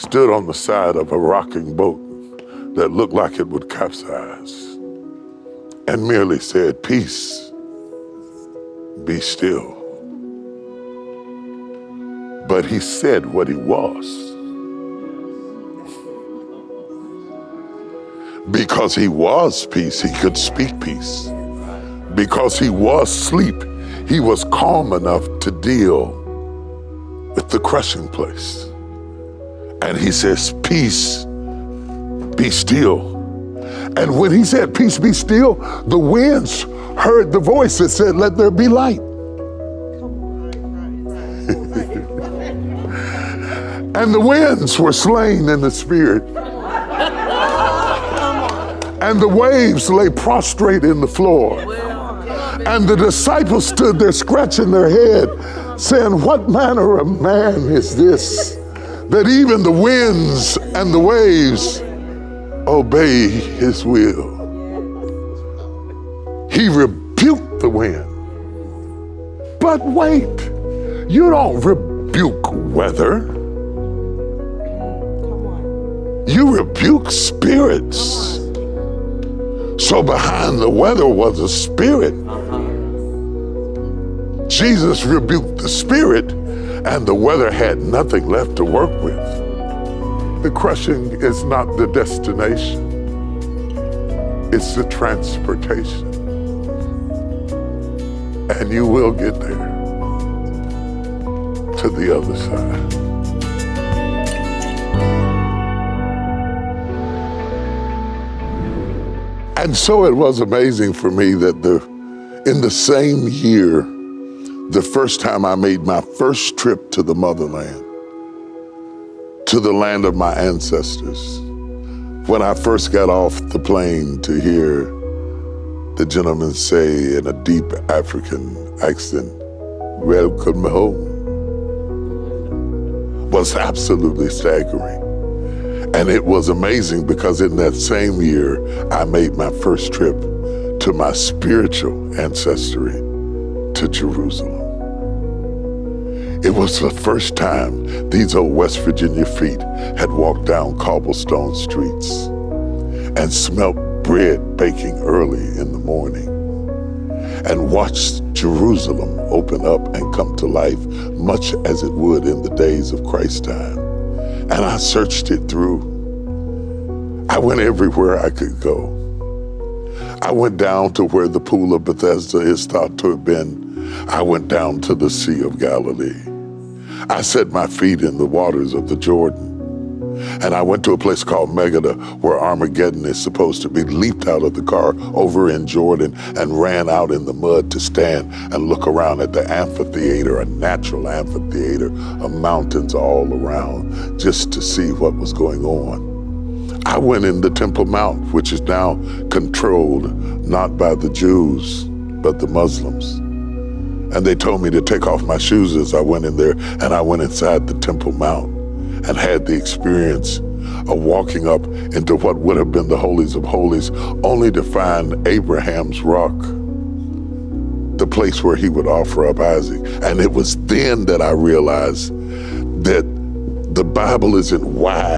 stood on the side of a rocking boat that looked like it would capsize and merely said, "Peace, be still." But he said what he was. Because he was peace, he could speak peace. Because he was sleep, he was calm enough to deal with the crushing place. And he says, "Peace, be still." And when he said, "Peace, be still," the winds heard the voice that said, "Let there be light." And the winds were slain in the spirit. And the waves lay prostrate in the floor. And the disciples stood there scratching their head, saying, "What manner of man is this, that even the winds and the waves obey his will?" He rebuked the wind. But wait, you don't rebuke weather. You rebuke spirits. So behind the weather was a spirit. Jesus rebuked the spirit, and the weather had nothing left to work with. The crushing is not the destination. It's the transportation. And you will get there to the other side. And so it was amazing for me that in the same year, the first time I made my first trip to the motherland, to the land of my ancestors, when I first got off the plane to hear the gentleman say in a deep African accent, "Welcome home," was absolutely staggering. And it was amazing because in that same year, I made my first trip to my spiritual ancestry, to Jerusalem. It was the first time these old West Virginia feet had walked down cobblestone streets and smelt bread baking early in the morning and watched Jerusalem open up and come to life much as it would in the days of Christ's time. And I searched it through. I went everywhere I could go. I went down to where the pool of Bethesda is thought to have been. I went down to the Sea of Galilee. I set my feet in the waters of the Jordan. And I went to a place called Megiddo, where Armageddon is supposed to be, leaped out of the car over in Jordan and ran out in the mud to stand and look around at the amphitheater, a natural amphitheater of mountains all around, just to see what was going on. I went in the Temple Mount, which is now controlled not by the Jews, but the Muslims. And they told me to take off my shoes as I went in there, and I went inside the Temple Mount and had the experience of walking up into what would have been the holies of holies, only to find Abraham's rock, the place where he would offer up Isaac. And it was then that I realized that the Bible isn't wide.